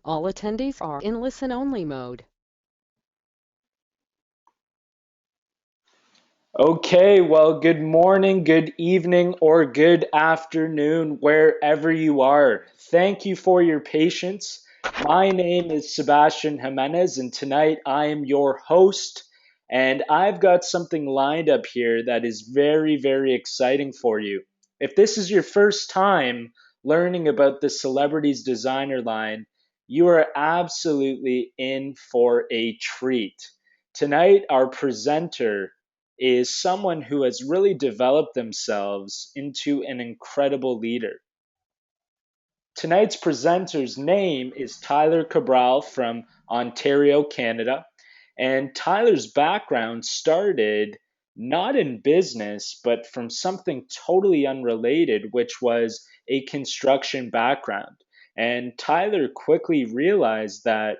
All attendees are in listen-only mode. Okay, well, good morning, good evening, or good afternoon, wherever you are. Thank you for your patience. My name is Sebastian Jimenez, and tonight I am your host. And I've got something lined up here that is very, very exciting for you. If this is your first time learning about the Celebrities Designer line, you are absolutely in for a treat. Tonight, our presenter is someone who has really developed themselves into an incredible leader. Tonight's presenter's name is Tyler Cabral from Ontario, Canada. And Tyler's background started not in business, but from something totally unrelated, which was a construction background. And Tyler quickly realized that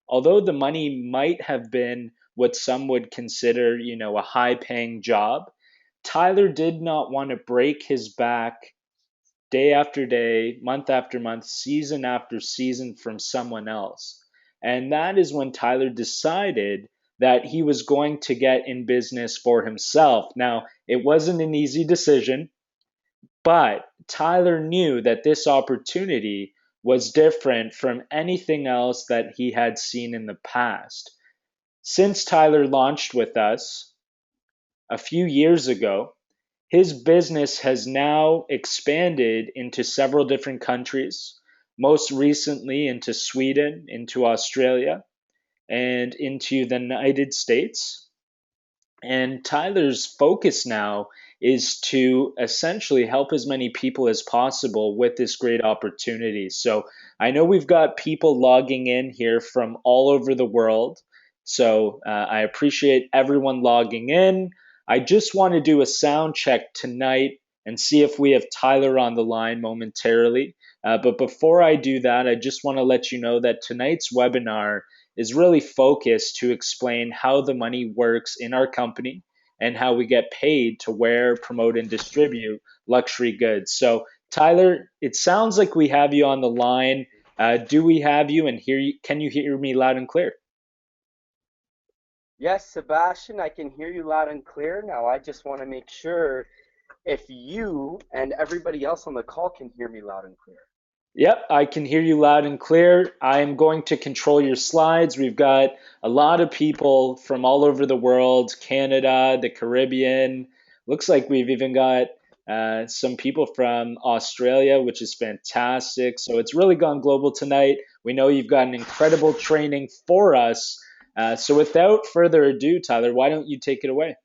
although the money might have been what some would consider, a high paying job, Tyler did not want to break his back day after day, month after month, season after season from someone else. And that is when Tyler decided that he was going to get in business for himself. Now, it wasn't an easy decision, but Tyler knew that this opportunity was different from anything else that he had seen in the past. Since Tyler launched with us a few years ago, his business has now expanded into several different countries, most recently into Sweden, into Australia, and into the United States. And Tyler's focus now is to essentially help as many people as possible with this great opportunity. So I know we've got people logging in here from all over the world. So I appreciate everyone logging in. I just want to do a sound check tonight and see if we have Tyler on the line momentarily. But before I do that, I just want to let you know that tonight's webinar is really focused to explain how the money works in our company and how we get paid to wear, promote, and distribute luxury goods. So, Tyler, it sounds like we have you on the line. Do we have you and hear you? Can you hear me loud and clear? Yes, Sebastian, I can hear you loud and clear. Now, I just want to make sure if you and everybody else on the call can hear me loud and clear. Yep, I can hear you loud and clear. I am going to control your slides. We've got a lot of people from all over the world, Canada, the Caribbean. Looks like we've even got some people from Australia, which is fantastic. So it's really gone global tonight. We know you've got an incredible training for us. So without further ado, Tyler, why don't you take it away?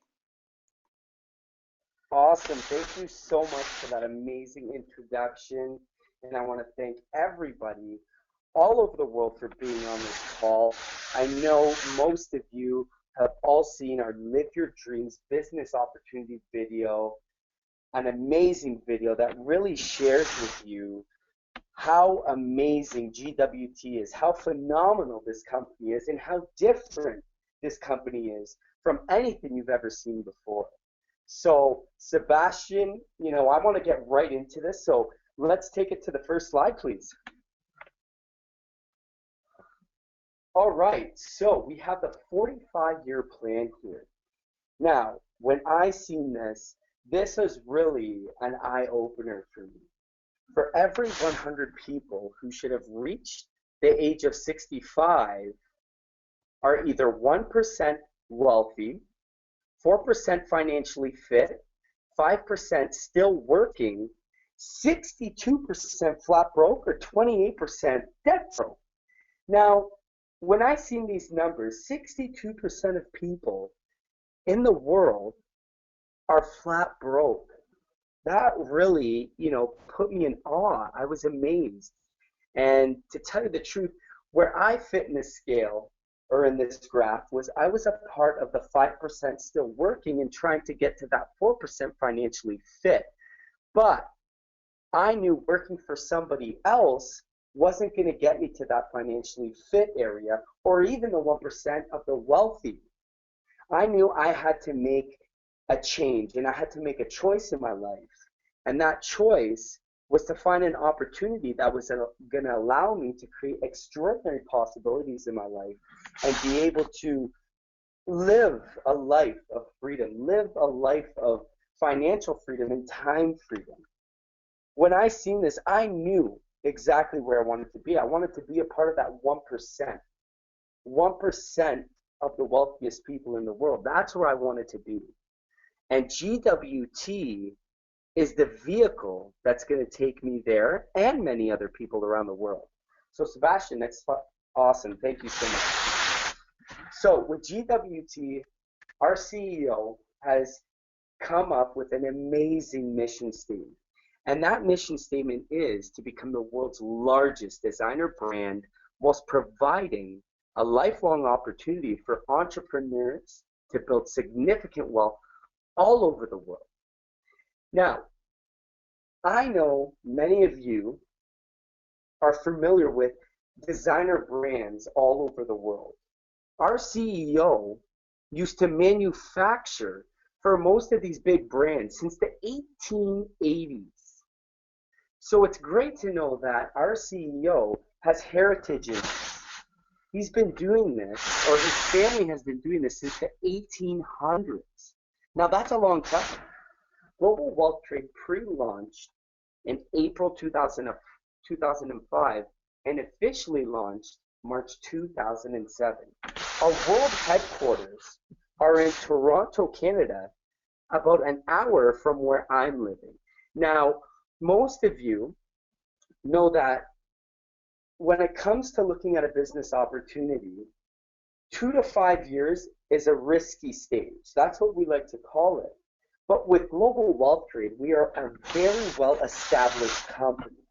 Awesome. Thank you so much for that amazing introduction. And I want to thank everybody all over the world for being on this call. I know most of you have all seen our Live Your Dreams business opportunity video, an amazing video that really shares with you how amazing GWT is, how phenomenal this company is, and how different this company is from anything you've ever seen before. So, Sebastian, I want to get right into this. So, let's take it to the first slide, please. All right, so we have the 45-year plan here. Now, when I seen this, this is really an eye-opener for me. For every 100 people who should have reached the age of 65 are either 1% wealthy, 4% financially fit, 5% still working, 62% flat broke, or 28% debt broke. Now, when I seen these numbers, 62% of people in the world are flat broke. That really, put me in awe. I was amazed. And to tell you the truth, where I fit in this scale or in this graph was I was a part of the 5% still working and trying to get to that 4% financially fit. But I knew working for somebody else wasn't going to get me to that financially fit area or even the 1% of the wealthy. I knew I had to make a change and I had to make a choice in my life. And that choice was to find an opportunity that was going to allow me to create extraordinary possibilities in my life and be able to live a life of freedom, live a life of financial freedom and time freedom. When I seen this, I knew exactly where I wanted to be. I wanted to be a part of that 1%, 1% of the wealthiest people in the world. That's where I wanted to be. And GWT is the vehicle that's going to take me there and many other people around the world. So Sebastian, that's awesome. Thank you so much. So with GWT, our CEO has come up with an amazing mission statement. And that mission statement is to become the world's largest designer brand whilst providing a lifelong opportunity for entrepreneurs to build significant wealth all over the world. Now, I know many of you are familiar with designer brands all over the world. Our CEO used to manufacture for most of these big brands since the 1880s. So it's great to know that our CEO has heritage in this. He's been doing this, or his family has been doing this since the 1800s. Now that's a long time. Global Wealth Trade pre-launched in April 2005 and officially launched March 2007. Our world headquarters are in Toronto, Canada, about an hour from where I'm living. Now, most of you know that when it comes to looking at a business opportunity, 2 to 5 years is a risky stage. That's what we like to call it. But with Global Wealth Trade, we are a very well-established company.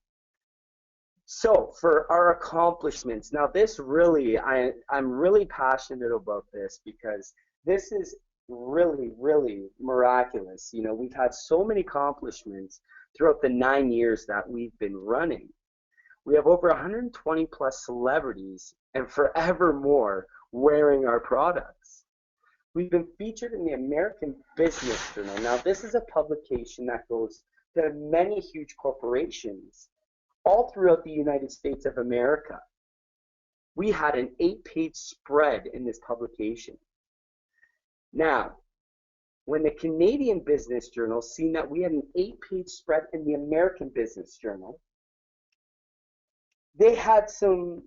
So for our accomplishments, now this really, I'm really passionate about this because this is really, really miraculous. You know, we've had so many accomplishments throughout the 9 years that we've been running. We have over 120 plus celebrities and forever more wearing our products. We've been featured in the American Business Journal. Now, this is a publication that goes to many huge corporations all throughout the United States of America. We had an 8-page spread in this publication. Now, when the Canadian Business Journal seen that we had an 8-page spread in the American Business Journal, they had some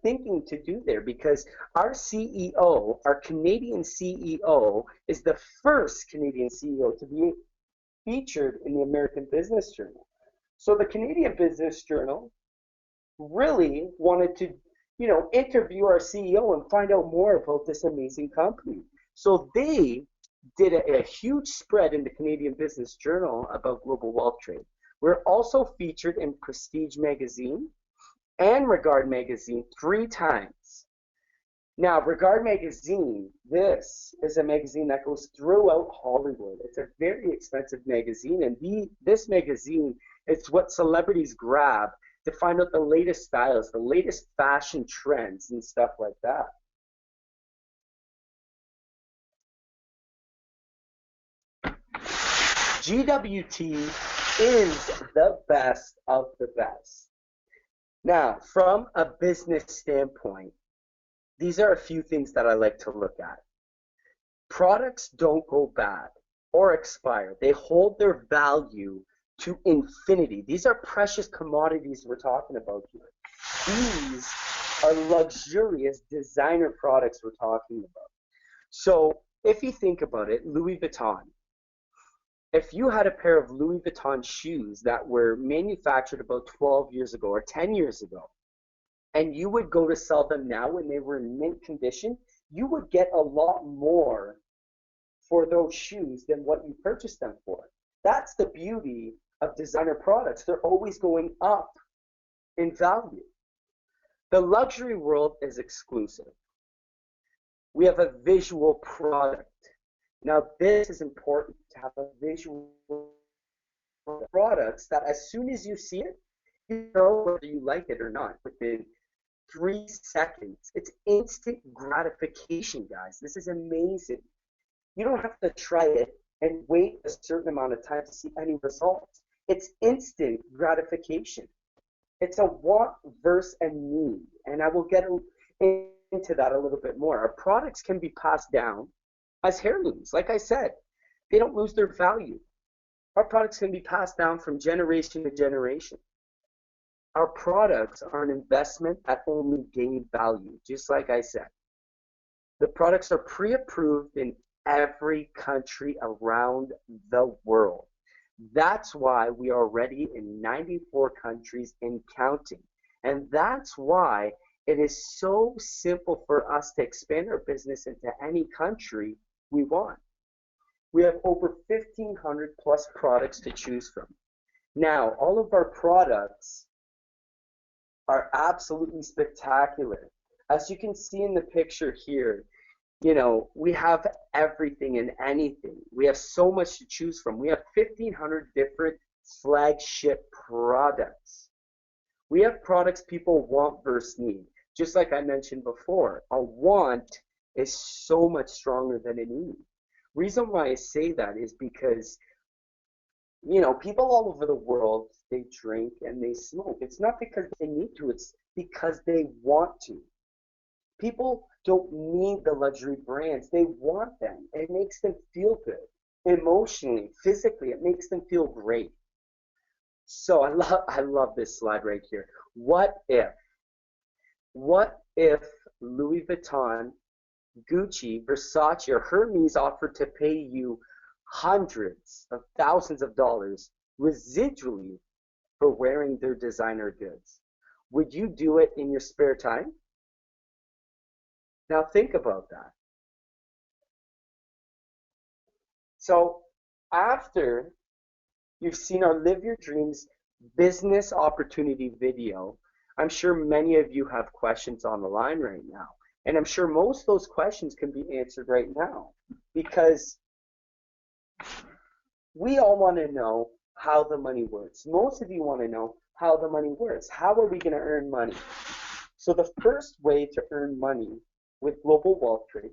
thinking to do there because our CEO, our Canadian CEO, is the first Canadian CEO to be featured in the American Business Journal. So the Canadian Business Journal really wanted to, you know, interview our CEO and find out more about this amazing company. So they did a huge spread in the Canadian Business Journal about Global Wealth Trade. We're also featured in Prestige Magazine and Regard Magazine 3 times. Now, Regard Magazine, this is a magazine that goes throughout Hollywood. It's a very expensive magazine, and this magazine is what celebrities grab to find out the latest styles, the latest fashion trends, and stuff like that. GWT is the best of the best. Now, from a business standpoint, these are a few things that I like to look at. Products don't go bad or expire. They hold their value to infinity. These are precious commodities we're talking about here. These are luxurious designer products we're talking about. So if you think about it, Louis Vuitton. If you had a pair of Louis Vuitton shoes that were manufactured about 12 years ago or 10 years ago, and you would go to sell them now when they were in mint condition, you would get a lot more for those shoes than what you purchased them for. That's the beauty of designer products. They're always going up in value. The luxury world is exclusive. We have a visual product. Now, this is important to have a visual products that as soon as you see it, you know whether you like it or not within 3 seconds. It's instant gratification, guys. This is amazing. You don't have to try it and wait a certain amount of time to see any results. It's instant gratification. It's a want versus a need. And I will get into that a little bit more. Our products can be passed down as heirlooms. Like I said, they don't lose their value. Our products can be passed down from generation to generation. Our products are an investment that only gain value, just like I said. The products are pre-approved in every country around the world. That's why we are already in 94 countries and counting. And that's why it is so simple for us to expand our business into any country we want. We have over 1,500 plus products to choose from. Now, all of our products are absolutely spectacular. As you can see in the picture here, we have everything and anything. We have so much to choose from. We have 1,500 different flagship products. We have products people want versus need. Just like I mentioned before, a want is so much stronger than a need. Reason why I say that is because, people all over the world, they drink and they smoke. It's not because they need to, it's because they want to. People don't need the luxury brands. They want them. It makes them feel good. Emotionally, physically, it makes them feel great. So I love this slide right here. What if Louis Vuitton, Gucci, Versace, or Hermes offered to pay you hundreds of thousands of dollars residually for wearing their designer goods? Would you do it in your spare time? Now think about that. So after you've seen our Live Your Dreams business opportunity video, I'm sure many of you have questions on the line right now. And I'm sure most of those questions can be answered right now because we all want to know how the money works. Most of you want to know how the money works. How are we going to earn money? So the first way to earn money with global wealth trade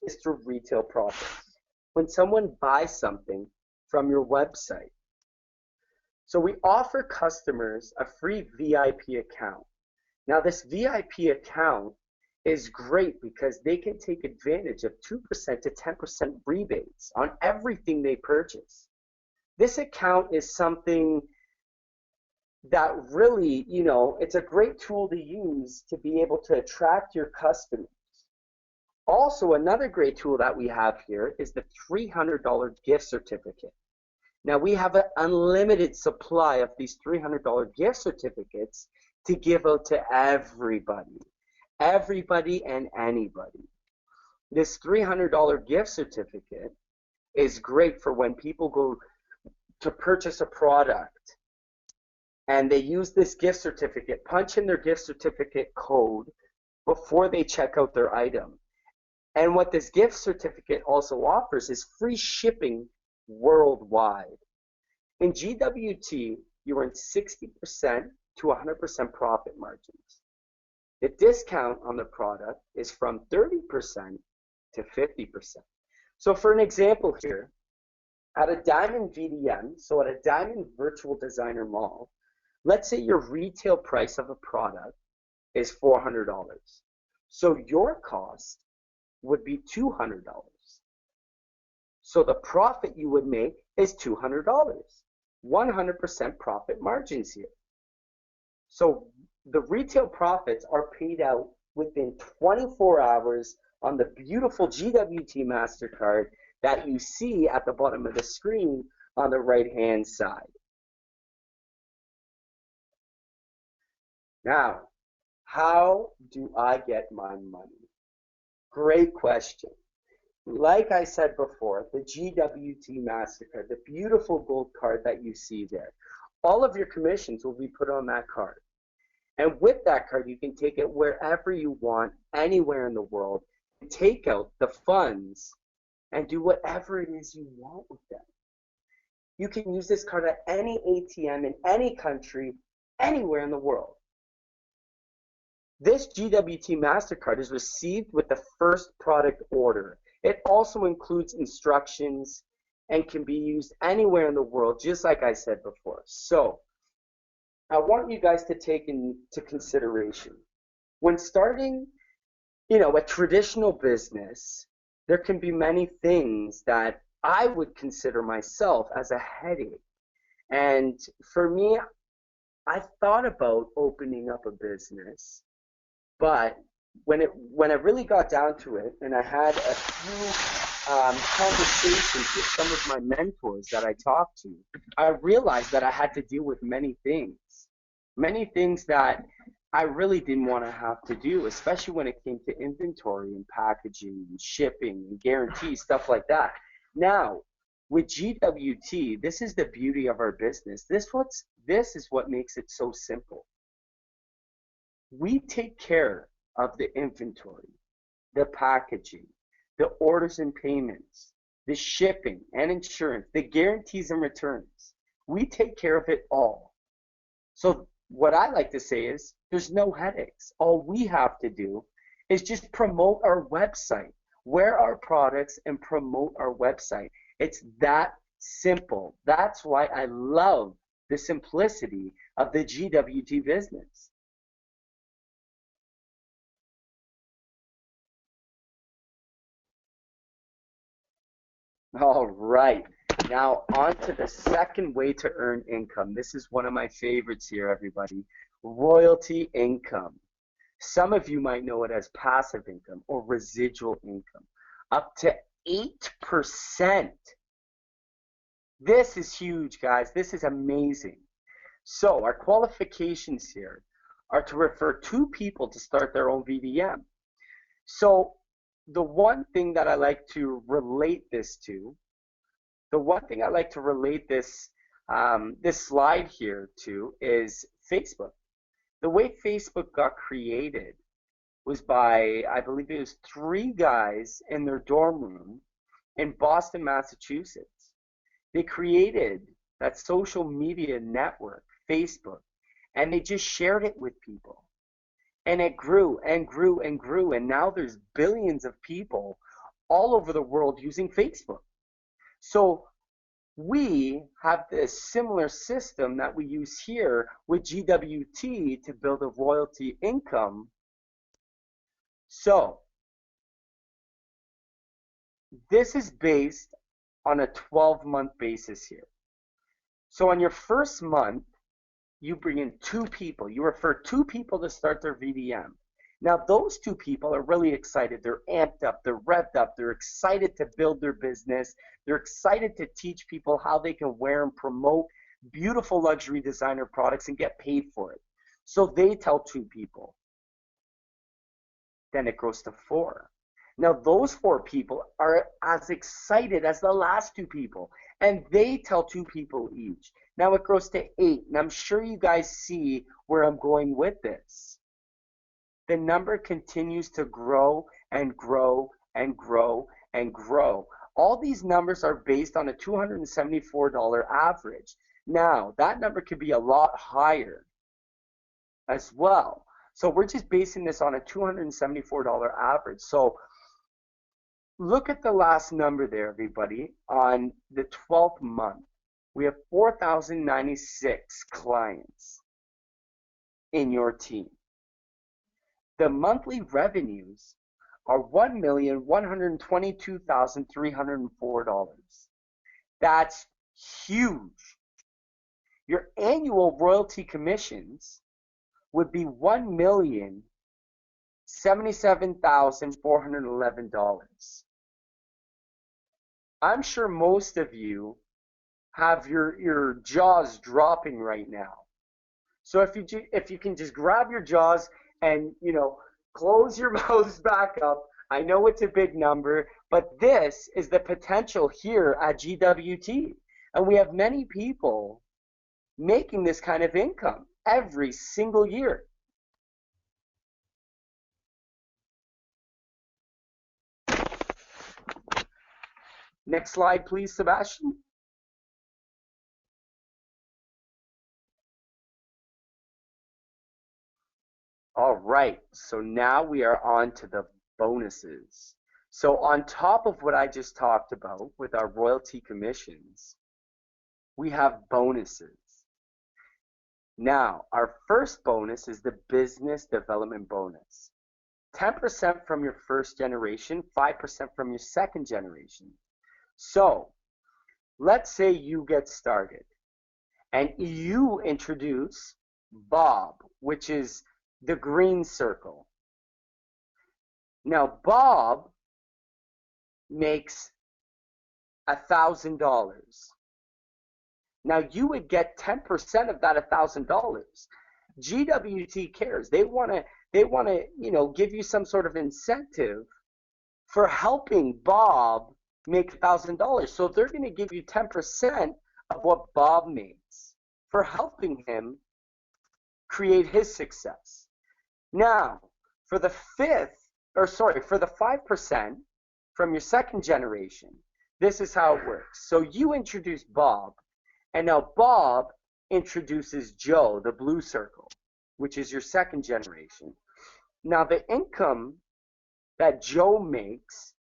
is through retail profits. When someone buys something from your website. So we offer customers a free VIP account. Now this VIP account is great because they can take advantage of 2% to 10% rebates on everything they purchase. This account is something that really, it's a great tool to use to be able to attract your customers. Also, another great tool that we have here is the $300 gift certificate. Now, we have an unlimited supply of these $300 gift certificates to give out to everybody and anybody. This $300 gift certificate is great for when people go to purchase a product and they use this gift certificate, punch in their gift certificate code before they check out their item. And what this gift certificate also offers is free shipping worldwide. In GWT, you earn 60% to 100% profit margins. The discount on the product is from 30% to 50%. So for an example here, at a Diamond VDM, so at a Diamond Virtual Designer Mall, let's say your retail price of a product is $400. So your cost would be $200. So the profit you would make is $200. 100% profit margins here. So the retail profits are paid out within 24 hours on the beautiful GWT MasterCard that you see at the bottom of the screen on the right-hand side. Now, how do I get my money? Great question. Like I said before, the GWT MasterCard, the beautiful gold card that you see there, all of your commissions will be put on that card. And with that card, you can take it wherever you want, anywhere in the world, and take out the funds and do whatever it is you want with them. You can use this card at any ATM in any country, anywhere in the world. This GWT MasterCard is received with the first product order. It also includes instructions and can be used anywhere in the world, just like I said before. So I want you guys to take into consideration when starting, a traditional business, there can be many things that I would consider myself as a headache. And for me, I thought about opening up a business, but when I really got down to it, and I had a few conversations with some of my mentors that I talked to, I realized that I had to deal with many things that I really didn't want to have to do, especially when it came to inventory and packaging and shipping and guarantees, stuff like that. Now, with GWT, this is the beauty of our business. This is what makes it so simple. We take care of the inventory, the packaging, the orders and payments, the shipping and insurance, the guarantees and returns. We take care of it all. So what I like to say is there's no headaches. All we have to do is just promote our website, wear our products and promote our website. It's that simple. That's why I love the simplicity of the GWT business. All right. Now, on to the second way to earn income. This is one of my favorites here, everybody. Royalty income. Some of you might know it as passive income or residual income. Up to 8%. This is huge, guys. This is amazing. So, our qualifications here are to refer two people to start their own VDM. So, the one thing that I like to relate this to the one thing I like to relate this slide here to is Facebook. The way Facebook got created was by, I believe it was three guys in their dorm room in Boston, Massachusetts. They created that social media network, Facebook, and they just shared it with people. And it grew and grew and grew, and now there's billions of people all over the world using Facebook. So we have this similar system that we use here with GWT to build a royalty income. So this is based on a 12-month basis here. So on your first month, you bring in two people. You refer two people to start their VDM. Now, those two people are really excited. They're amped up, they're revved up, they're excited to build their business. They're excited to teach people how they can wear and promote beautiful luxury designer products and get paid for it. So they tell two people. Then it grows to four. Now, those four people are as excited as the last two people, and they tell two people each. Now it grows to eight, and I'm sure you guys see where I'm going with this. The number continues to grow and grow and grow and grow. All these numbers are based on a $274 average. Now, that number could be a lot higher as well. So we're just basing this on a $274 average. So look at the last number there, everybody. On the 12th month, we have 4,096 clients in your team. The monthly revenues are $1,122,304. That's huge. Your annual royalty commissions would be $1,077,411. I'm sure most of you have your jaws dropping right now. So if you can just grab your jaws and close your mouths back up. I know it's a big number, but this is the potential here at GWT. And we have many people making this kind of income every single year. Next slide, please, Sebastian. All right, so now we are on to the bonuses. So on top of what I just talked about with our royalty commissions, we have bonuses. Now, our first bonus is the business development bonus. 10% from your first generation, 5% from your second generation. So, let's say you get started and you introduce Bob, which is the green circle. Now, Bob makes $1,000. Now, you would get 10% of that $1,000. GWT cares. They want to, give you some sort of incentive for helping Bob make $1,000. So they're going to give you 10% of what Bob makes for helping him create his success. Now, for the 5% from your second generation, this is how it works. So you introduce Bob, and now Bob introduces Joe, the blue circle, which is your second generation. Now, the income that Joe makes,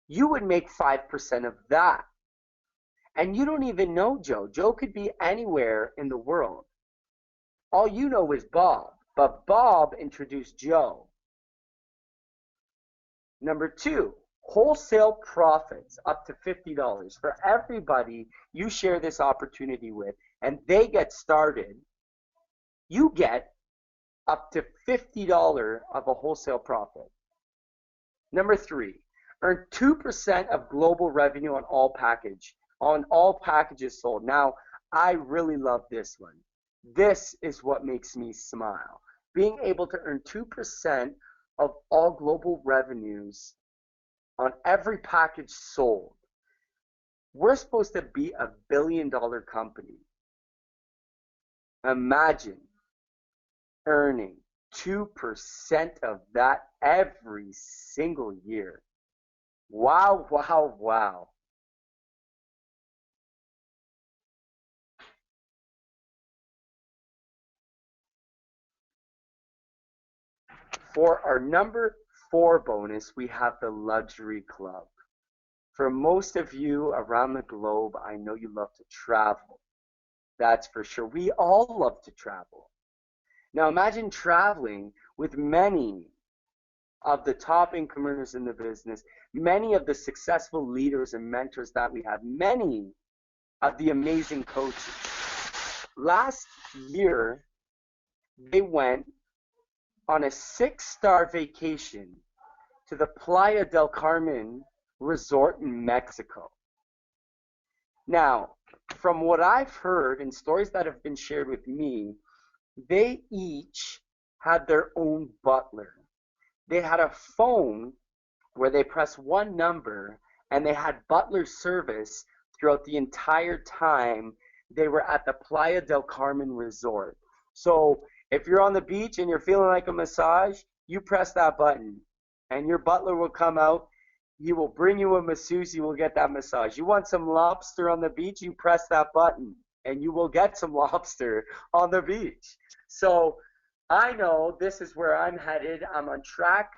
you would make 5% of that. And you don't even know Joe. Joe could be anywhere in the world. All you know is Bob, but Bob introduced Joe. Number 2, wholesale profits up to $50 for everybody you share this opportunity with, and they get started. You get up to $50 of a wholesale profit. Number 3, earn 2% of global revenue on all packages sold. Now, I really love this one. This is what makes me smile. Being able to earn 2% of all global revenues on every package sold. We're supposed to be a billion-dollar company. Imagine earning 2% of that every single year. Wow, wow, wow. For our number 4 bonus, we have the Luxury Club. For most of you around the globe, I know you love to travel. That's for sure. We all love to travel. Now imagine traveling with many of the top income earners in the business, many of the successful leaders and mentors that we have, many of the amazing coaches. Last year, they went on a 6-star vacation to the Playa del Carmen resort in Mexico. Now, from what I've heard and stories that have been shared with me, they each had their own butler. They had a phone where they press one number and they had butler service throughout the entire time they were at the Playa del Carmen resort. So if you're on the beach and you're feeling like a massage, you press that button and your butler will come out. He will bring you a masseuse. You will get that massage. You want some lobster on the beach, you press that button and you will get some lobster on the beach. So I know this is where I'm headed. I'm on track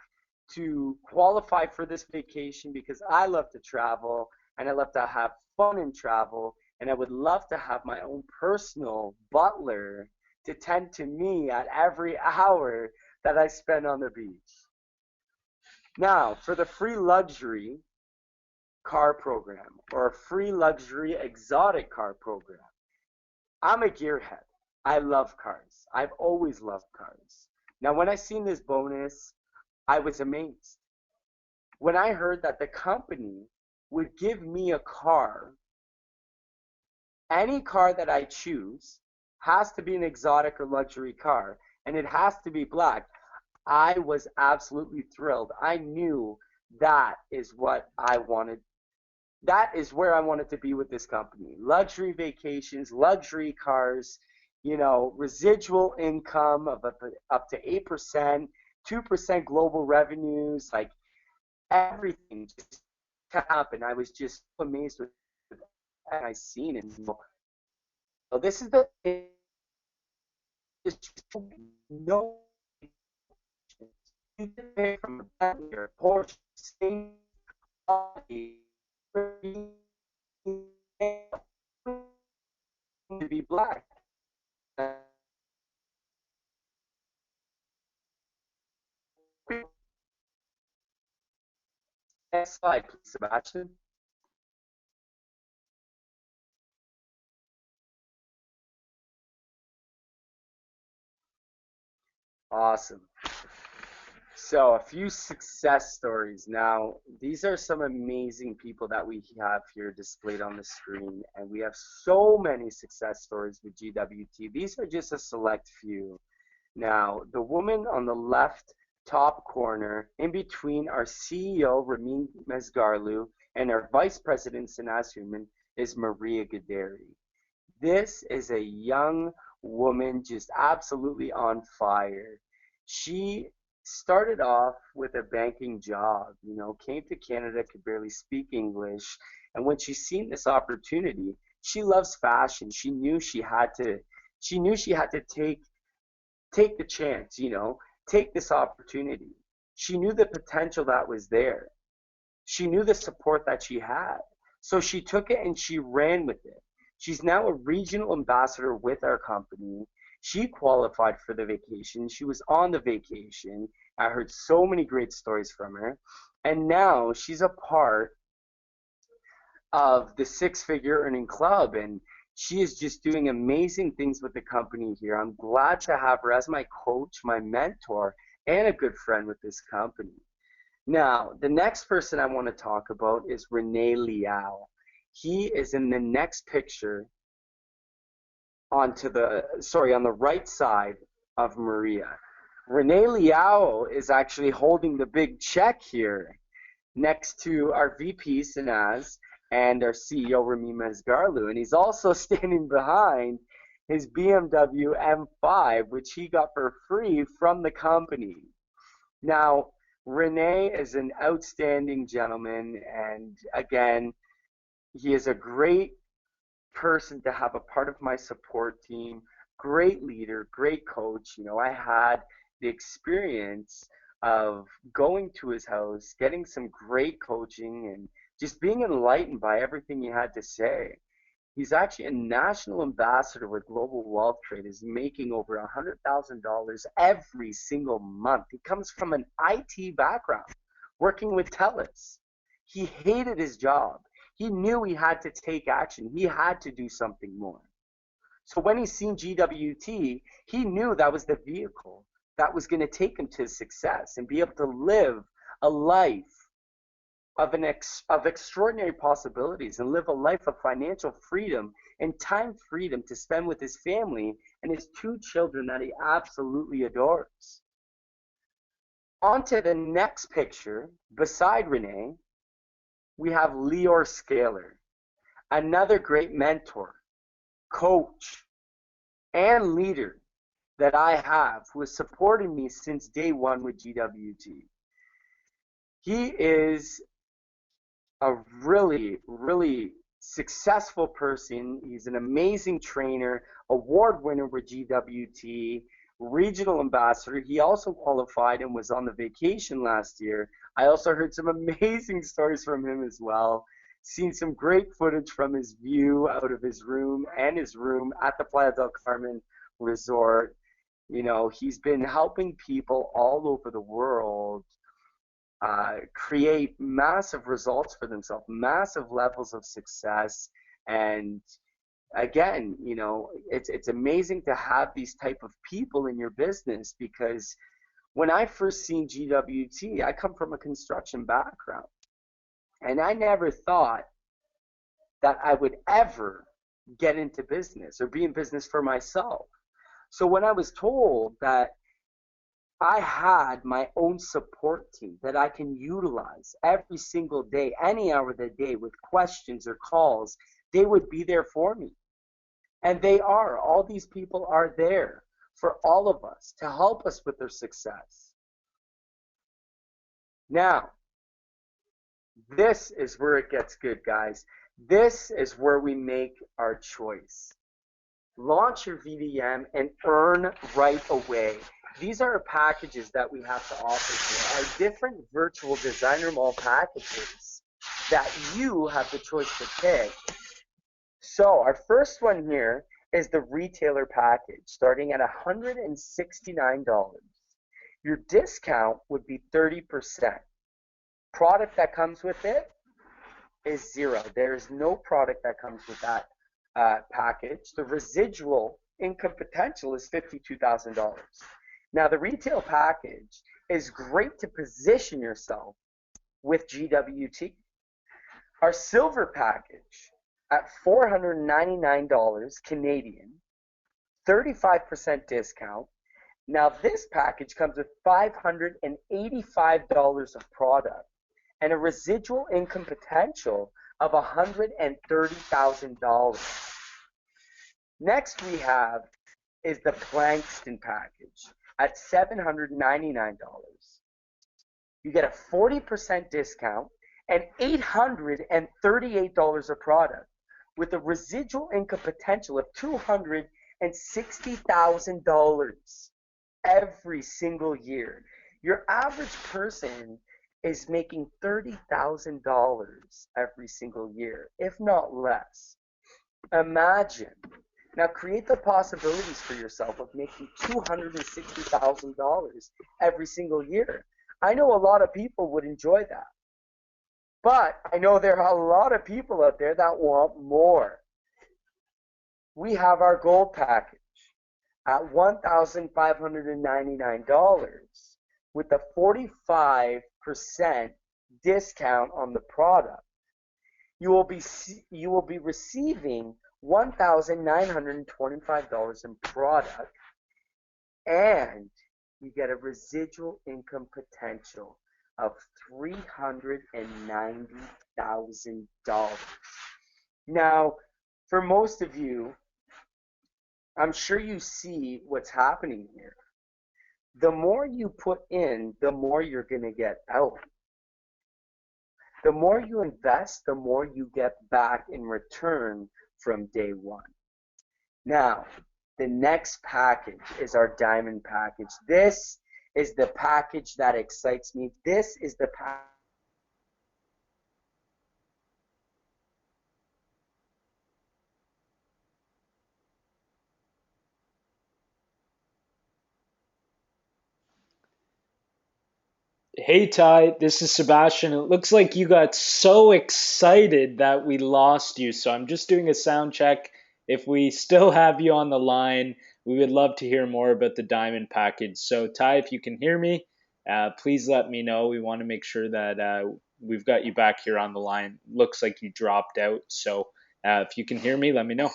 to qualify for this vacation because I love to travel and I love to have fun in travel, and I would love to have my own personal butler to tend to me at every hour that I spend on the beach. Now, for the free luxury car program or a free luxury exotic car program, I'm a gearhead. I love cars. I've always loved cars. Now, when I seen this bonus, I was amazed. When I heard that the company would give me a car, any car that I choose has to be an exotic or luxury car, and it has to be black, I was absolutely thrilled. I knew that is what I wanted. That is where I wanted to be with this company. Luxury vacations, luxury cars, residual income of up to 8%, 2% global revenues, like everything just happened. I was just amazed with what I seen. And so this is the no You can pick from a Bentley or Porsche, same quality, to be black. Next slide, please, Sebastian. Awesome. So, a few success stories. Now, these are some amazing people that we have here displayed on the screen, and we have so many success stories with GWT. These are just a select few. Now, the woman on the left top corner, in between our CEO, Ramin Mesgarlu, and our Vice President, Sanaz Human, is Maria Gaderi. This is a young woman just absolutely on fire. She started off with a banking job, came to Canada, could barely speak English, and when she seen this opportunity, she loves fashion. She knew she had to take the chance, take this opportunity. She knew the potential that was there. She knew the support that she had. So she took it and she ran with it. She's now a regional ambassador with our company. She qualified for the vacation. She was on the vacation. I heard so many great stories from her. And now she's a part of the six-figure earning club, and she is just doing amazing things with the company here. I'm glad to have her as my coach, my mentor, and a good friend with this company. Now, the next person I want to talk about is Rene Liao. He is in the next picture on the right side of Maria. Rene Liao is actually holding the big check here next to our VP, Sanaz, and our CEO, Rami Mesgarlu. And he's also standing behind his BMW M5, which he got for free from the company. Now, Rene is an outstanding gentleman, and again, he is a great person to have a part of my support team, great leader, great coach. I had the experience of going to his house, getting some great coaching, and just being enlightened by everything he had to say. He's actually a national ambassador with Global Wealth Traders, making over $100,000 every single month. He comes from an IT background, working with TELUS. He hated his job. He knew he had to take action. He had to do something more. So when he seen GWT, he knew that was the vehicle that was going to take him to success and be able to live a life of extraordinary possibilities and live a life of financial freedom and time freedom to spend with his family and his two children that he absolutely adores. On to the next picture, beside Rene, we have Lior Scaler, another great mentor, coach, and leader that I have, who has supported me since day one with GWT. He is a really, really successful person. He's an amazing trainer, award winner with GWT, regional ambassador. He also qualified and was on the vacation last year. I also heard some amazing stories from him as well. Seen some great footage from his view out of his room and his room at the Playa del Carmen Resort. He's been helping people all over the world create massive results for themselves, massive levels of success. And again, it's amazing to have these type of people in your business, because when I first seen GWT, I come from a construction background, and I never thought that I would ever get into business or be in business for myself. So when I was told that I had my own support team that I can utilize every single day, any hour of the day, with questions or calls, they would be there for me. And they are. All these people are there for all of us to help us with their success. Now, this is where it gets good, guys. This is where we make our choice. Launch your VDM and earn right away. These are packages that we have to offer here, are different virtual designer mall packages that you have the choice to pick. So our first one here is the retailer package, starting at $169. Your discount would be 30%. Product that comes with it is zero. There is no product that comes with that package. The residual income potential is $52,000. Now, the retail package is great to position yourself with GWT. Our silver package at $499 Canadian, 35% discount. Now, this package comes with $585 of product and a residual income potential of $130,000. Next we have is the Plankston package at $799. You get a 40% discount and $838 of product with a residual income potential of $260,000 every single year. Your average person is making $30,000 every single year, if not less. Imagine. Now create the possibilities for yourself of making $260,000 every single year. I know a lot of people would enjoy that. But I know there are a lot of people out there that want more. We have our gold package at $1,599 with a 45% discount on the product. You will be receiving $1,925 in product, and you get a residual income potential of $390,000. Now, for most of you, I'm sure you see what's happening here. The more you put in, the more you're going to get out. The more you invest, the more you get back in return from day one. Now, the next package is our diamond package. This is the package that excites me. This is the package. Hey Ty, this is Sebastian. It looks like you got so excited that we lost you. So I'm just doing a sound check. If we still have you on the line, we would love to hear more about the diamond package. So Ty, if you can hear me, please let me know. We want to make sure that we've got you back here on the line. Looks like you dropped out. So if you can hear me, let me know.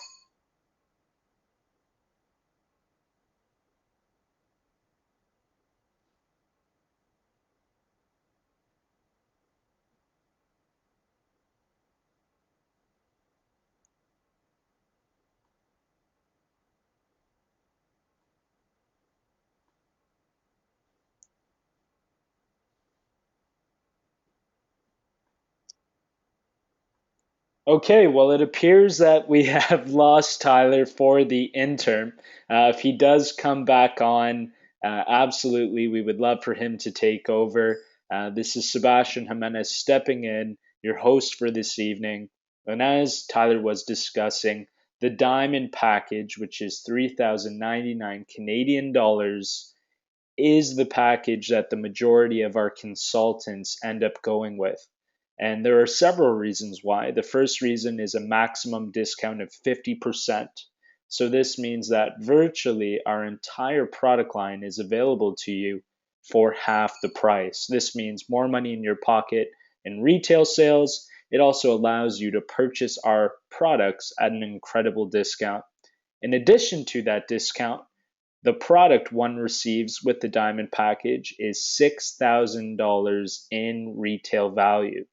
Okay, well, it appears that we have lost Tyler for the interim. If he does come back on, absolutely, we would love for him to take over. This is Sebastian Jimenez stepping in, your host for this evening. And as Tyler was discussing, the Diamond package, which is 3,099 Canadian dollars, is the package that the majority of our consultants end up going with. And there are several reasons why. The first reason is a maximum discount of 50%. So this means that virtually our entire product line is available to you for half the price. This means more money in your pocket in retail sales. It also allows you to purchase our products at an incredible discount. In addition to that discount, the product one receives with the diamond package is $6,000 in retail value.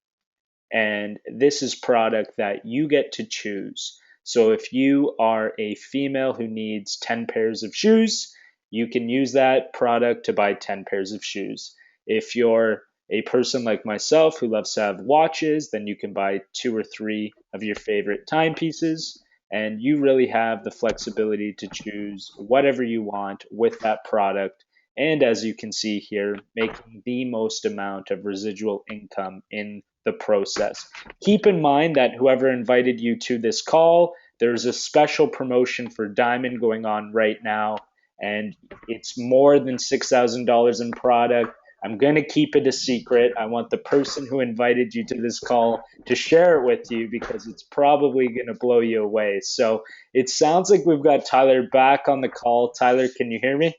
And this is product that you get to choose. So if you are a female who needs 10 pairs of shoes, you can use that product to buy 10 pairs of shoes. If you're a person like myself who loves to have watches, then you can buy 2 or 3 of your favorite timepieces. And you really have the flexibility to choose whatever you want with that product. and as you can see here, making the most amount of residual income in the process. Keep in mind that whoever invited you to this call, there's a special promotion for Diamond going on right now, and it's more than $6,000 in product. I'm going to keep it a secret. I want the person who invited you to this call to share it with you because it's probably going to blow you away. So it sounds like we've got Tyler back on the call. Tyler, can you hear me?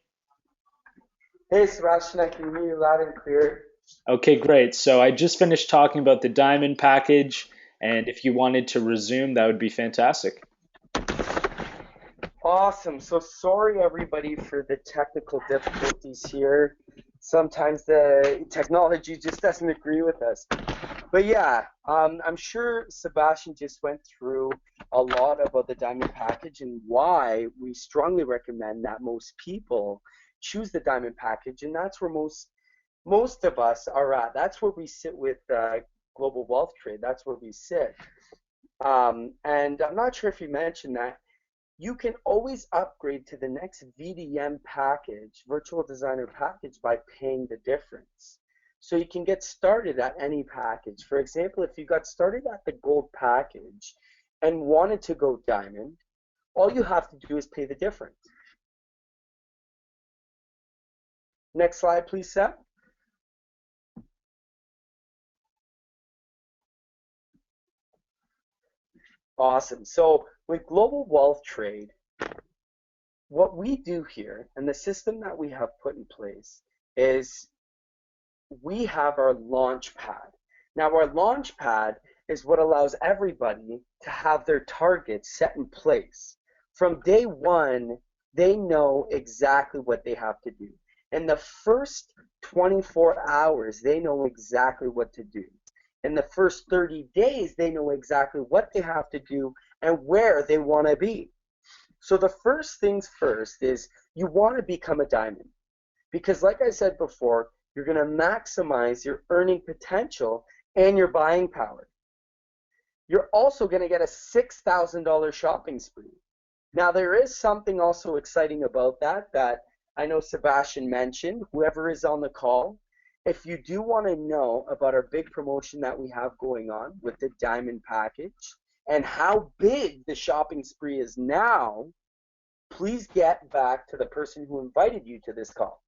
Hey, Sebastian, I can hear you loud and clear. Okay, great. So I just finished talking about the diamond package, and if you wanted to resume, that would be fantastic. Awesome. So sorry, everybody, for the technical difficulties here. Sometimes the technology just doesn't agree with us. But yeah, I'm sure Sebastian just went through a lot about the diamond package and why we strongly recommend that most people choose the diamond package, and that's where most of us are at. That's where we sit with global wealth trade. That's where we sit. And I'm not sure if you mentioned that you can always upgrade to the next VDM package, virtual designer package, by paying the difference. So you can get started at any package. For example, if you got started at the gold package and wanted to go diamond, all you have to do is pay the difference. Next slide, please, Seth. Awesome. So with global wealth trade, what we do here and the system that we have put in place is we have our launch pad. Now, our launch pad is what allows everybody to have their targets set in place. From day one, they know exactly what they have to do. In the first 24 hours, they know exactly what to do. In the first 30 days, they know exactly what they have to do and where they want to be. So the first things first is you want to become a diamond. Because like I said before, you're going to maximize your earning potential and your buying power. You're also going to get a $6,000 shopping spree. Now, there is something also exciting about that I know Sebastian mentioned, whoever is on the call. If you do want to know about our big promotion that we have going on with the Diamond package and how big the shopping spree is now, please get back to the person who invited you to this call.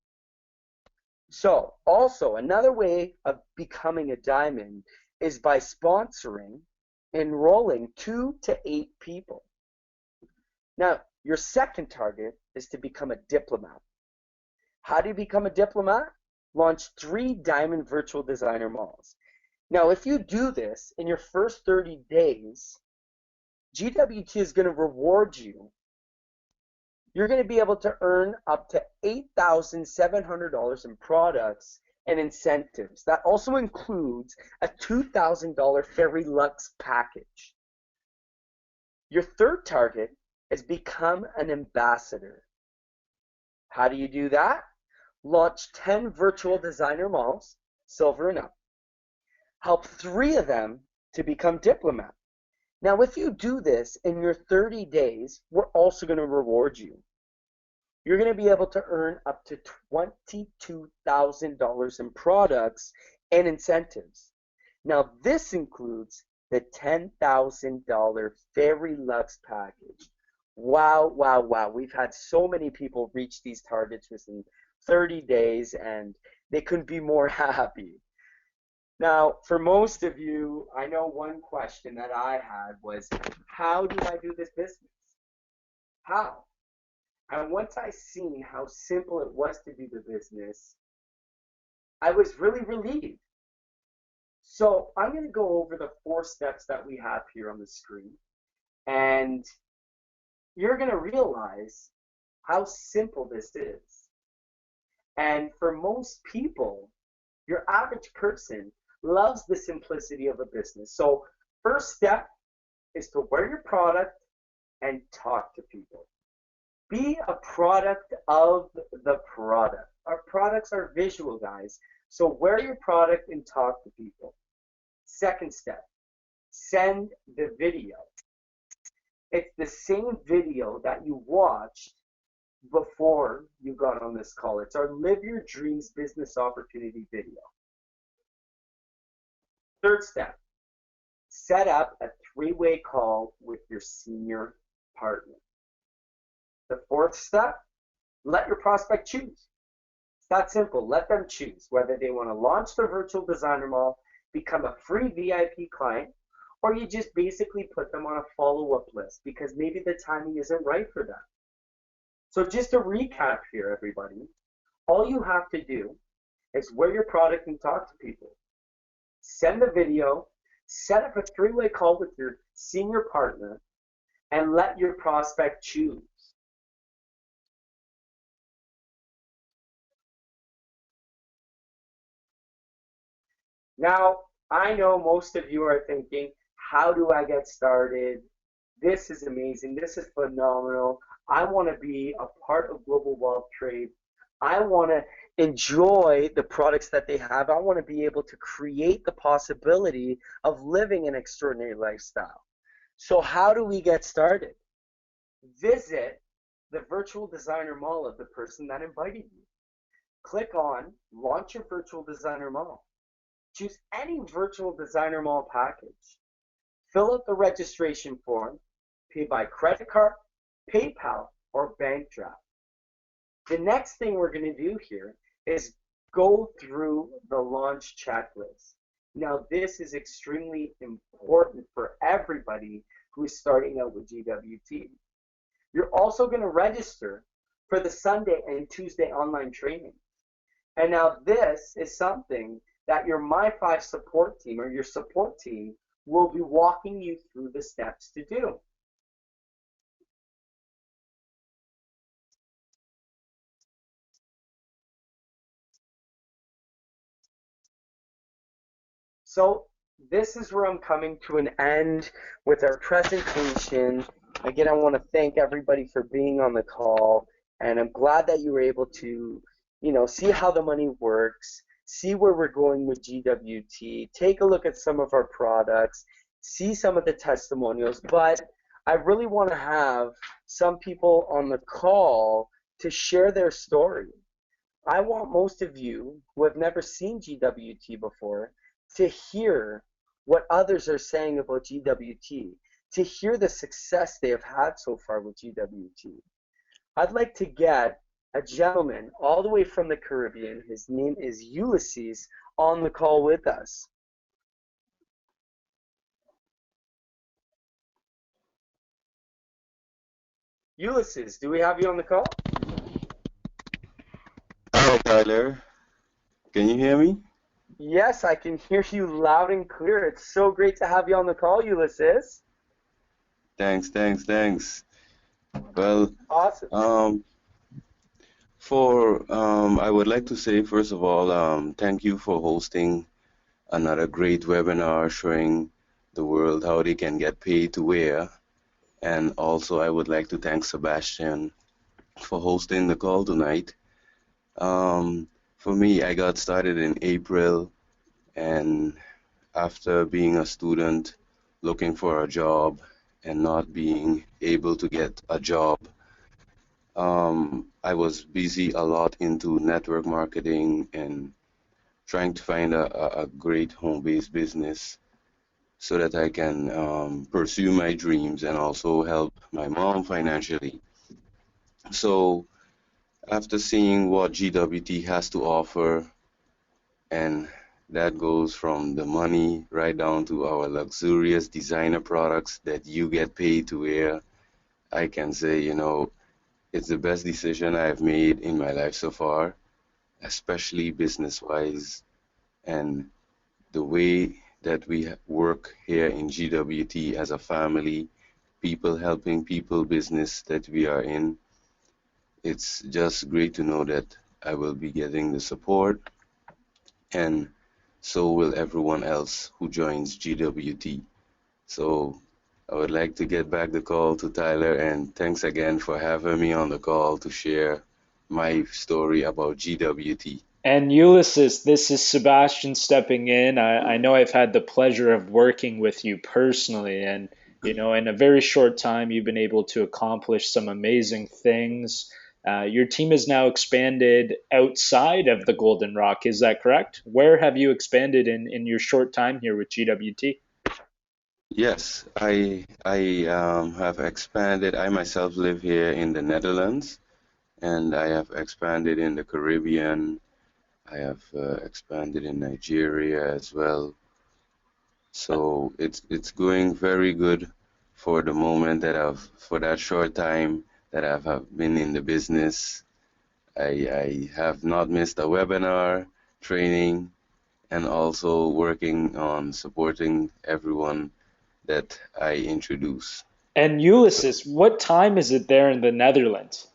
So also another way of becoming a diamond is by sponsoring, enrolling 2 to 8 people. Now, your second target is to become a diplomat. How do you become a diplomat? Launch 3 diamond virtual designer malls. Now, if you do this in your first 30 days, GWT is going to reward you. You're going to be able to earn up to $8,700 in products and incentives. That also includes a $2,000 FERI Lux package. Your third target is become an ambassador. How do you do that? Launch 10 virtual designer malls, silver and up. Help 3 of them to become diplomat. Now, if you do this in your 30 days, we're also going to reward you. You're going to be able to earn up to $22,000 in products and incentives. Now, this includes the $10,000 FERI Lux package. Wow, wow, wow. We've had so many people reach these targets within 30 days, and they couldn't be more happy. Now, for most of you, I know one question that I had was, how do I do this business? How? And once I seen how simple it was to do the business, I was really relieved. So I'm going to go over the 4 steps that we have here on the screen. And you're going to realize how simple this is. And for most people, your average person loves the simplicity of a business. So first step is to wear your product and talk to people. Be a product of the product. Our products are visual, guys. So wear your product and talk to people. Second step, send the video. It's the same video that you watched before you got on this call. It's our Live Your Dreams Business Opportunity video. Third step, set up a three-way call with your senior partner. The fourth step, let your prospect choose. It's that simple. Let them choose whether they want to launch their virtual designer mall, become a free VIP client, or you just basically put them on a follow-up list because maybe the timing isn't right for them. So just to recap here, everybody, all you have to do is wear your product and talk to people. Send a video, set up a three-way call with your senior partner, and let your prospect choose. Now, I know most of you are thinking, how do I get started? This is amazing. This is phenomenal. I want to be a part of global wealth trade. I want to enjoy the products that they have. I want to be able to create the possibility of living an extraordinary lifestyle. So how do we get started? Visit the virtual designer mall of the person that invited you. Click on Launch Your Virtual Designer Mall. Choose any virtual designer mall package. Fill out the registration form, pay by credit card, PayPal, or bank draft. The next thing we're going to do here is go through the launch checklist. Now, this is extremely important for everybody who is starting out with GWT. You're also going to register for the Sunday and Tuesday online training. And now this is something that your My5 support team or your support team will be walking you through the steps to do. So this is where I'm coming to an end with our presentation. Again, I want to thank everybody for being on the call, and I'm glad that you were able to, see how the money works, see where we're going with GWT, take a look at some of our products, see some of the testimonials, but I really want to have some people on the call to share their story. I want most of you who have never seen GWT before to hear what others are saying about GWT, to hear the success they have had so far with GWT. I'd like to get a gentleman all the way from the Caribbean. His name is Ulysses on the call with us. Ulysses, do we have you on the call? Hi, Tyler. Can you hear me? Yes, I can hear you loud and clear. It's so great to have you on the call, Ulysses. Thanks. Well, Awesome. I would like to say, first of all, thank you for hosting another great webinar showing the world how they can get paid to wear. And also, I would like to thank Sebastian for hosting the call tonight. For me, I got started in April, and after being a student, looking for a job, and not being able to get a job, I was busy a lot into network marketing and trying to find a great home-based business so that I can pursue my dreams and also help my mom financially. So after seeing what GWT has to offer, and that goes from the money right down to our luxurious designer products that you get paid to wear, I can say, it's the best decision I've made in my life so far, especially business-wise, and the way that we work here in GWT as a family, people helping people business that we are in. It's just great to know that I will be getting the support, and so will everyone else who joins GWT. So I would like to get back the call to Tyler, and thanks again for having me on the call to share my story about GWT. And Ulysses, this is Sebastian stepping in. I know I've had the pleasure of working with you personally, and in a very short time, you've been able to accomplish some amazing things. Your team has now expanded outside of the Golden Rock. Is that correct? Where have you expanded in your short time here with GWT? Yes, I have expanded. I myself live here in the Netherlands, and I have expanded in the Caribbean. I have expanded in Nigeria as well. So it's going very good for the moment that I've for that short time that have been in the business. I have not missed a webinar, training, and also working on supporting everyone that I introduce. And So Ulysses, what time is it there in the Netherlands?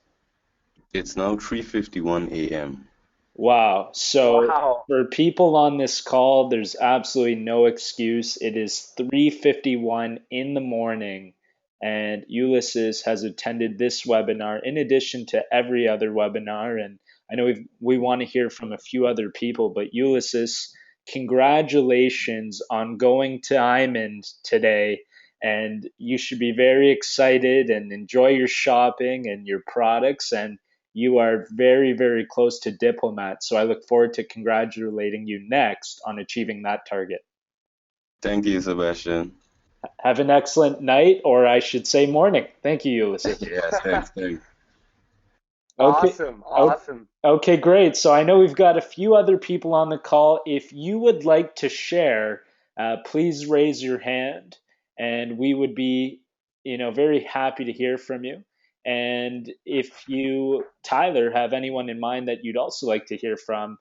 it's now 3:51 a.m. Wow. So Wow. for people on this call, there's absolutely no excuse. It is 3:51 in the morning, and Ulysses has attended this webinar in addition to every other webinar. And I know we want to hear from a few other people, but Ulysses, congratulations on going to Iman today. And you should be very excited and enjoy your shopping and your products. And you are very, very close to diplomat. So I look forward to congratulating you next on achieving that target. Thank you, Sebastian. Have an excellent night, or I should say morning. Thank you, Ulysses. Yes, thanks. Okay. Awesome. o- Awesome. Okay, great. So I know we've got a few other people on the call. If you would like to share, please raise your hand, and we would be, very happy to hear from you. And if you, Tyler, have anyone in mind that you'd also like to hear from,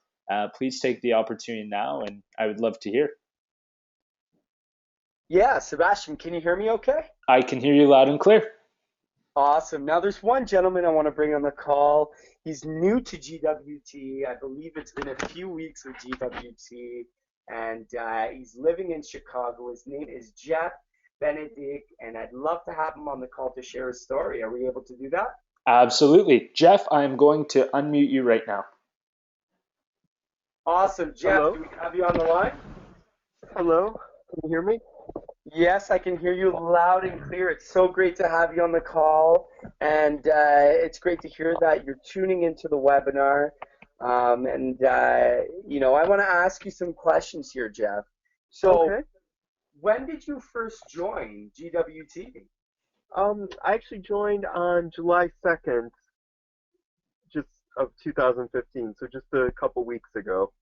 please take the opportunity now, and I would love to hear. Yeah, Sebastian, can you hear me okay? I can hear you loud and clear. Awesome. Now, there's one gentleman I want to bring on the call. He's new to GWT. I believe it's been a few weeks with GWT, and he's living in Chicago. His name is Jeff Benedict, and I'd love to have him on the call to share his story. Are we able to do that? Absolutely. Jeff, I am going to unmute you right now. Awesome. Jeff, Hello? do we have you on the line? Hello? Can you hear me? Yes, I can hear you loud and clear. It's so great to have you on the call, and it's great to hear that you're tuning into the webinar. I want to ask you some questions here, Jeff. So, Okay. when did you first join GWT? I actually joined on July 2nd, just of 2015, so just a couple weeks ago.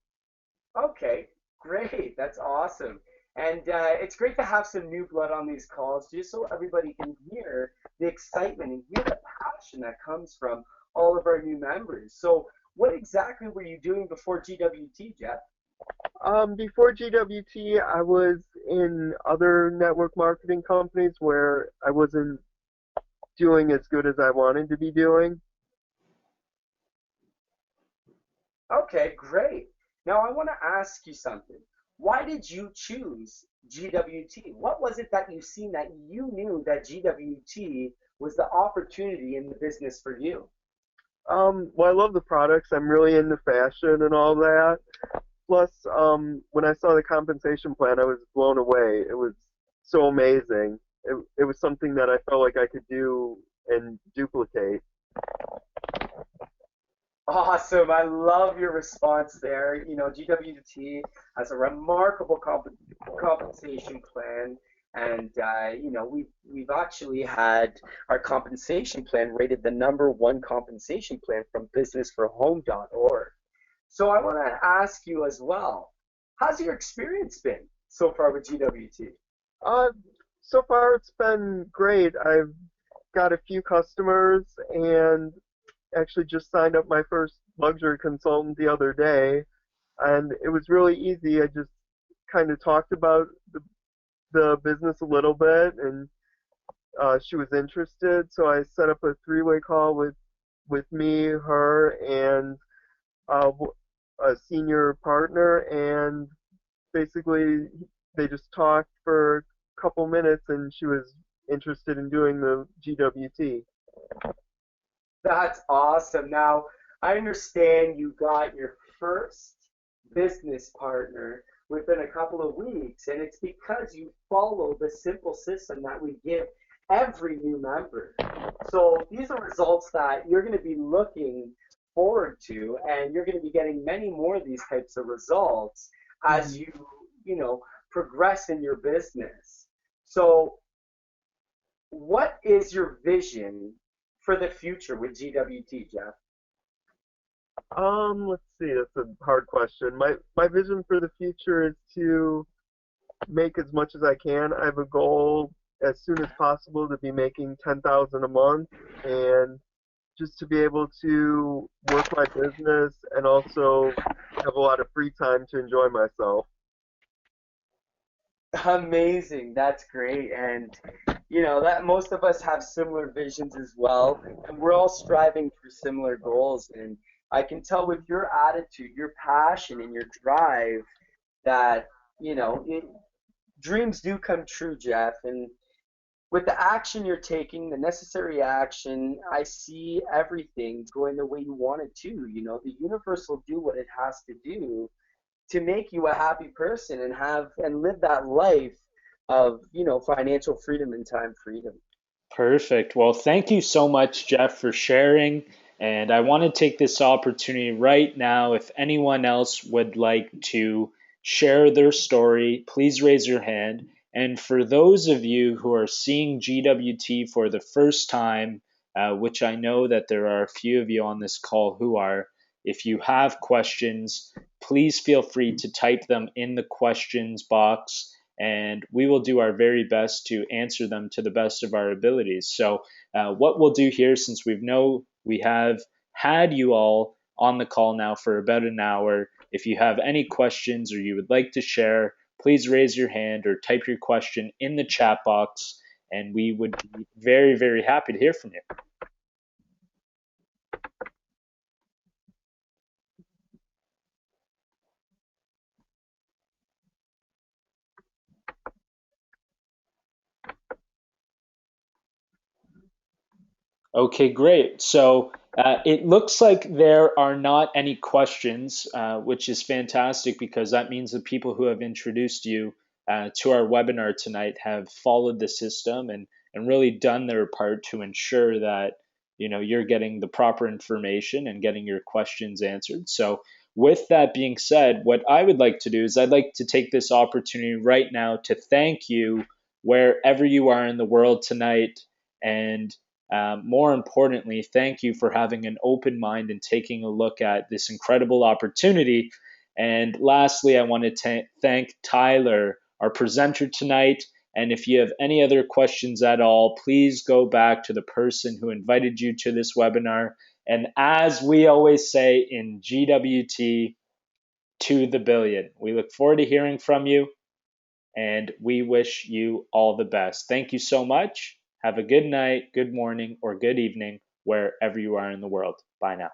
Okay, great. That's awesome. And it's great to have some new blood on these calls just so everybody can hear the excitement and hear the passion that comes from all of our new members. So, what exactly were you doing before GWT, Jeff? Before GWT, I was in other network marketing companies where I wasn't doing as good as I wanted to be doing. Okay, great. Now, I want to ask you something. Why did you choose GWT? What was it that you seen that you knew that GWT was the opportunity in the business for you? Well, I love the products. I'm really into fashion and all that. Plus, when I saw the compensation plan, I was blown away. It was so amazing. It was something that I felt like I could do and duplicate. Awesome. I love your response there. You know, GWT has a remarkable compensation plan. And we've actually had our compensation plan rated the number one compensation plan from businessforhome.org. So I want to ask you as well, how's your experience been so far with GWT? Uh, so far it's been great. I've got a few customers and actually just signed up my first luxury consultant the other day, and it was really easy. I just kind of talked about the business a little bit, and she was interested, so I set up a three-way call with me, her, and uh, a senior partner, and basically they just talked for a couple minutes, and she was interested in doing the GWT. That's awesome. Now, I understand you got your first business partner within a couple of weeks, and it's because you follow the simple system that we give every new member. So these are results that you're going to be looking forward to, and you're going to be getting many more of these types of results as Hmm. you progress in your business. So what is your vision for the future with GWT, Jeff? Let's see. That's a hard question. My vision for the future is to make as much as I can. I have a goal as soon as possible to be making 10,000 a month, and just to be able to work my business and also have a lot of free time to enjoy myself. Amazing. That's great. And that most of us have similar visions as well. And we're all striving for similar goals. And I can tell with your attitude, your passion, and your drive that, dreams do come true, Jeff. And with the action you're taking, the necessary action, I see everything going the way you want it to. The universe will do what it has to do to make you a happy person and have and live that life of financial freedom and time freedom. Perfect. Well, thank you so much, Jeff, for sharing. And I want to take this opportunity right now. If anyone else would like to share their story, please raise your hand. And for those of you who are seeing GWT for the first time, which I know that there are a few of you on this call who are, if you have questions, please feel free to type them in the questions box and we will do our very best to answer them to the best of our abilities. So, what we'll do here, since we have had you all on the call now for about an hour, if you have any questions or you would like to share, please raise your hand or type your question in the chat box, and we would be very, very happy to hear from you. Okay, great. So it looks like there are not any questions, which is fantastic because that means the people who have introduced you to our webinar tonight have followed the system and really done their part to ensure that you're getting the proper information and getting your questions answered. So with that being said, what I would like to do is I'd like to take this opportunity right now to thank you wherever you are in the world tonight and more importantly, thank you for having an open mind and taking a look at this incredible opportunity. And lastly, I want to thank Tyler, our presenter tonight. And if you have any other questions at all, please go back to the person who invited you to this webinar. And as we always say in GWT, to the billion. We look forward to hearing from you and we wish you all the best. Thank you so much. Have a good night, good morning, or good evening, wherever you are in the world. Bye now.